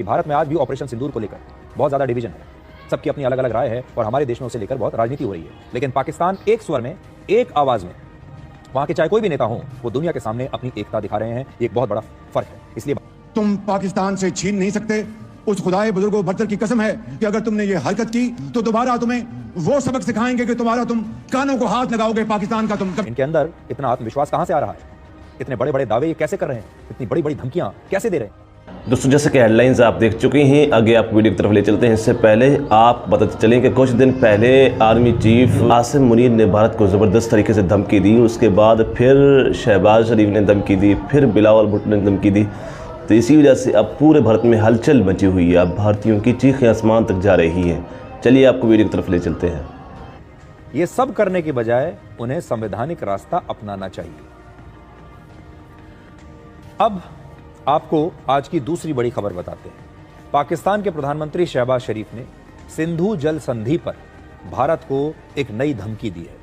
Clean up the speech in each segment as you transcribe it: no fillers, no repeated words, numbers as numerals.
कि भारत में आज भी ऑपरेशन सिंदूर को लेकर बहुत ज़्यादा डिवीजन है, सबकी अपनी अलग अलग राय है और हमारे देश में उसे लेकर बहुत राजनीति हो रही है। लेकिन पाकिस्तान एक स्वर में, एक आवाज़ में, वहाँ के चाहे कोई भी नेता हो, वो दुनिया के सामने अपनी एकता दिखा रहे हैं। एक बहुत बड़ा फर्क है। इसलिए तुम पाकिस्तान से छीन नहीं सकते। उस खुदाए बुजुर्गों बरतर की कसम है कि अगर तुमने ये हरकत की तो दोबारा तुम्हें वो सबक सिखाएंगे कि तुम्हारा तुम कानों को हाथ लगाओगे पाकिस्तान का। तुम इनके अंदर इतना आत्मविश्वास कहां से आ रहा है? इतने बड़े बड़े दावे ये कैसे कर रहे हैं? इतनी बड़ी बड़ी धमकियां कैसे दे रहे हैं? दोस्तों, जैसे कि हेडलाइंस आप देख चुके हैं, आगे आप वीडियो की तरफ ले चलते हैं। इससे पहले आप बताते चलें कि कुछ दिन पहले आर्मी चीफ आसिम मुनीर ने भारत को ज़बरदस्त तरीके से धमकी दी। उसके बाद फिर शहबाज शरीफ ने धमकी दी, फिर बिलावल भुट्टो ने धमकी दी। तो इसी वजह से अब पूरे भारत में हलचल मची हुई है। अब भारतीयों की चीखें आसमान तक जा रही हैं। चलिए आपको वीडियो की तरफ ले चलते हैं। ये सब करने की बजाय उन्हें संवैधानिक रास्ता अपनाना चाहिए। अब आपको आज की दूसरी बड़ी खबर बताते हैं। पाकिस्तान के प्रधानमंत्री शहबाज शरीफ ने सिंधु जल संधि पर भारत को एक नई धमकी दी है।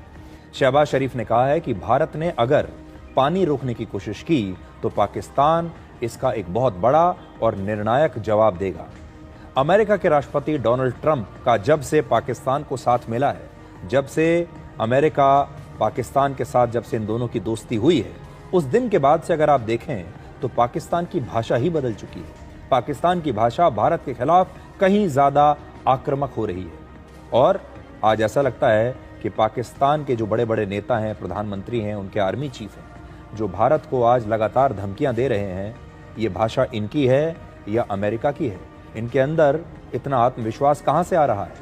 शहबाज शरीफ ने कहा है कि भारत ने अगर पानी रोकने की कोशिश की तो पाकिस्तान इसका एक बहुत बड़ा और निर्णायक जवाब देगा। अमेरिका के राष्ट्रपति डोनाल्ड ट्रंप का जब से पाकिस्तान को साथ मिला है, जब से अमेरिका पाकिस्तान के साथ जब से इन दोनों की दोस्ती हुई है, उस दिन के बाद से अगर आप देखें तो पाकिस्तान की भाषा ही बदल चुकी है। पाकिस्तान की भाषा भारत के खिलाफ कहीं ज़्यादा आक्रामक हो रही है। और आज ऐसा लगता है कि पाकिस्तान के जो बड़े बड़े नेता हैं, प्रधानमंत्री हैं, उनके आर्मी चीफ हैं, जो भारत को आज लगातार धमकियां दे रहे हैं, ये भाषा इनकी है या अमेरिका की है? इनके अंदर इतना आत्मविश्वास कहाँ से आ रहा है?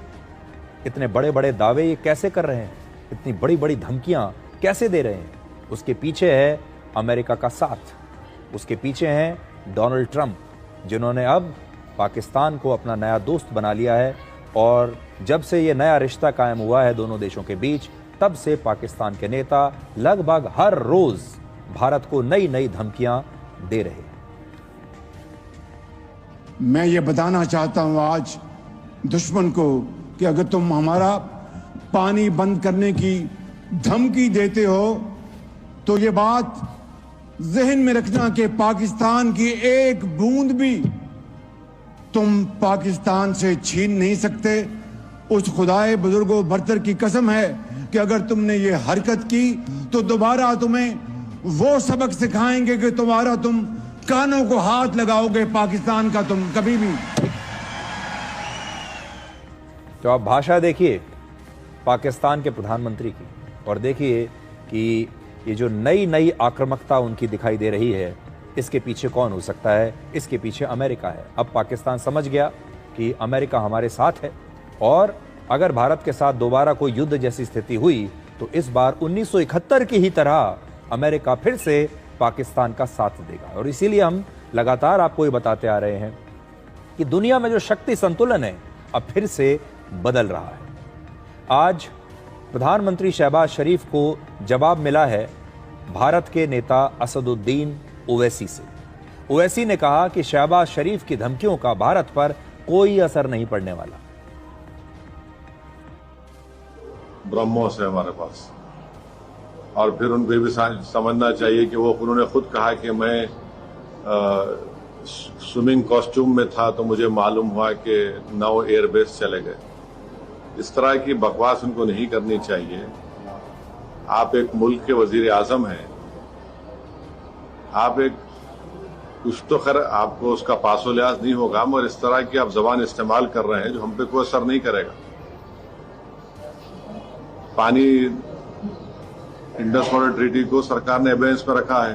इतने बड़े बड़े दावे ये कैसे कर रहे हैं? इतनी बड़ी बड़ी धमकियां कैसे दे रहे हैं? उसके पीछे है अमेरिका का साथ, उसके पीछे हैं डोनाल्ड ट्रंप, जिन्होंने अब पाकिस्तान को अपना नया दोस्त बना लिया है। और जब से ये नया रिश्ता कायम हुआ है दोनों देशों के बीच, तब से पाकिस्तान के नेता लगभग हर रोज भारत को नई नई धमकियां दे रहे हैं। मैं ये बताना चाहता हूं आज दुश्मन को कि अगर तुम हमारा पानी बंद करने की धमकी देते हो तो ये बात जहन में रखना कि पाकिस्तान की एक बूंद भी तुम पाकिस्तान से छीन नहीं सकते। उस खुदाए बुजुर्गों बरतर की कसम है कि अगर तुमने ये हरकत की तो दोबारा तुम्हें वो सबक सिखाएंगे कि तुम कानों को हाथ लगाओगे पाकिस्तान का। तुम कभी भी। तो आप भाषा देखिए पाकिस्तान के प्रधानमंत्री की, और देखिए कि ये जो नई नई आक्रामकता उनकी दिखाई दे रही है, इसके पीछे कौन हो सकता है? इसके पीछे अमेरिका है। अब पाकिस्तान समझ गया कि अमेरिका हमारे साथ है, और अगर भारत के साथ दोबारा कोई युद्ध जैसी स्थिति हुई तो इस बार 1971 की ही तरह अमेरिका फिर से पाकिस्तान का साथ देगा। और इसीलिए हम लगातार आपको ये बताते आ रहे हैं कि दुनिया में जो शक्ति संतुलन है अब फिर से बदल रहा है। आज प्रधानमंत्री शहबाज शरीफ को जवाब मिला है भारत के नेता असदुद्दीन ओवैसी से। ओवैसी ने कहा कि शहबाज शरीफ की धमकियों का भारत पर कोई असर नहीं पड़ने वाला। ब्रह्मोस है हमारे पास, और फिर उनको भी समझना चाहिए कि वो उन्होंने खुद कहा कि मैं स्विमिंग कॉस्ट्यूम में था तो मुझे मालूम हुआ कि 9 एयरबेस चले गए। इस तरह की बकवास उनको नहीं करनी चाहिए। आप एक मुल्क के वजीर आजम हैं, आप एक कुछ तो खैर आपको उसका पासो लिहाज नहीं होगा, मगर इस तरह की आप जबान इस्तेमाल कर रहे हैं जो हम पे कोई असर नहीं करेगा। पानी इंडस वाटर ट्रीटी को सरकार ने एबेंस में रखा है।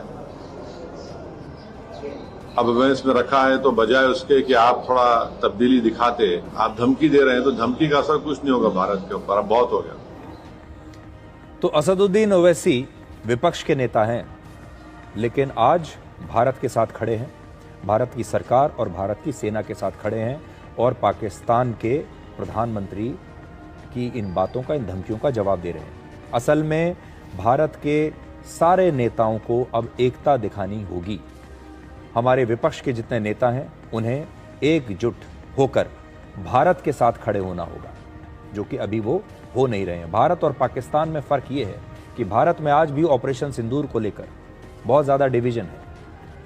अब एबेंस में रखा है तो बजाय उसके कि आप थोड़ा तब्दीली दिखाते, आप धमकी दे रहे हैं, तो धमकी का असर कुछ नहीं होगा भारत के ऊपर। अब बहुत हो गया। तो असदुद्दीन ओवैसी विपक्ष के नेता हैं, लेकिन आज भारत के साथ खड़े हैं, भारत की सरकार और भारत की सेना के साथ खड़े हैं, और पाकिस्तान के प्रधानमंत्री की इन बातों का, इन धमकियों का जवाब दे रहे हैं। असल में भारत के सारे नेताओं को अब एकता दिखानी होगी। हमारे विपक्ष के जितने नेता हैं उन्हें एकजुट होकर भारत के साथ खड़े होना होगा, जो कि अभी वो हो नहीं रहे हैं। भारत और पाकिस्तान में फ़र्क ये है कि भारत में आज भी ऑपरेशन सिंदूर को लेकर बहुत ज़्यादा डिवीज़न है,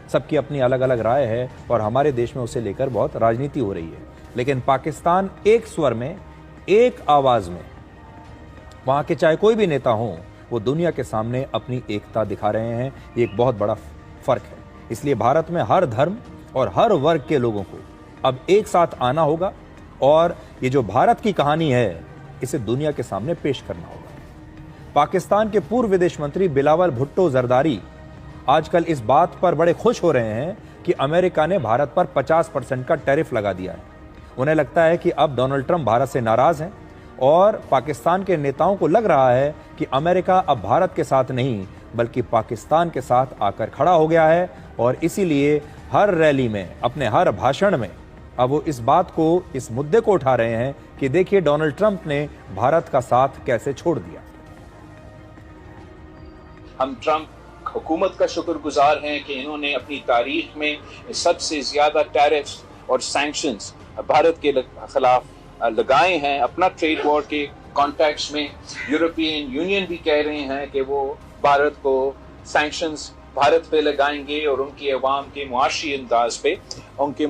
सबकी अपनी अलग अलग राय है और हमारे देश में उसे लेकर बहुत राजनीति हो रही है, लेकिन पाकिस्तान एक स्वर में, एक आवाज में, वहां के चाहे कोई भी नेता हो, वो दुनिया के सामने अपनी एकता दिखा रहे हैं। ये एक बहुत बड़ा फर्क है। इसलिए भारत में हर धर्म और हर वर्ग के लोगों को अब एक साथ आना होगा और ये जो भारत की कहानी है इसे दुनिया के सामने पेश करना होगा। पाकिस्तान के पूर्व विदेश मंत्री बिलावल भुट्टो जरदारी आजकल इस बात पर बड़े खुश हो रहे हैं कि अमेरिका ने भारत पर 50% का टैरिफ लगा दिया है। उन्हें लगता है कि अब डोनाल्ड ट्रंप भारत से नाराज हैं और पाकिस्तान के नेताओं को लग रहा है कि अमेरिका अब भारत के साथ नहीं बल्कि पाकिस्तान के साथ आकर खड़ा हो गया है और इसीलिए हर रैली में, अपने हर भाषण में अब वो इस बात को, इस मुद्दे को उठा रहे हैं कि देखिए डोनाल्ड ट्रंप ने भारत का साथ कैसे छोड़ दिया। हम ट्रंप हुकूमत का शुक्रगुजार हैं कि इन्होंने अपनी तारीख में सबसे ज्यादा टैरिफ्स और सैंक्शंस भारत के खिलाफ लगाए हैं। अपना ट्रेड वॉर के कॉन्टेक्स्ट में यूरोपियन यूनियन भी कह रहे हैं कि वो भारत को सैंक्शंस भारत पे लगाएंगे और उनकी अवाम के मुआशी अंदाज पे उनके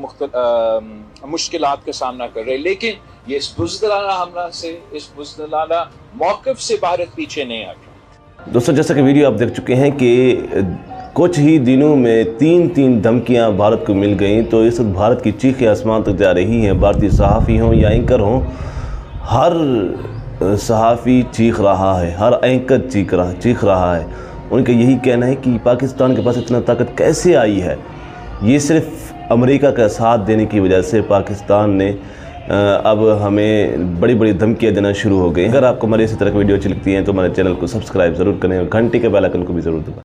मुश्किलात का सामना कर रहे हैं। लेकिन ये इस बुज़दिलाना हमला से, इस बुज़दिलाना मौक़िफ़ से भारत पीछे नहीं हटा। दोस्तों, जैसा कि वीडियो आप देख चुके हैं कि कुछ ही दिनों में 3 धमकियां भारत को मिल गई, तो इस वक्त भारत की चीखें आसमान तक जा रही हैं। भारतीय सहाफ़ी हों या एंकर हों, हर सहाफ़ी चीख रहा है, हर एंकर चीख रहा है। उनका यही कहना है कि पाकिस्तान के पास इतना ताकत कैसे आई है। ये सिर्फ अमेरिका का साथ देने की वजह से पाकिस्तान ने अब हमें बड़ी बड़ी धमकियाँ देना शुरू हो गई। अगर आपको हमारे इसी तरह की वीडियो अच्छी लगती हैं तो हमारे चैनल को सब्सक्राइब ज़रूर करें और घंटी के बेल आइकन को भी ज़रूर दबाएं।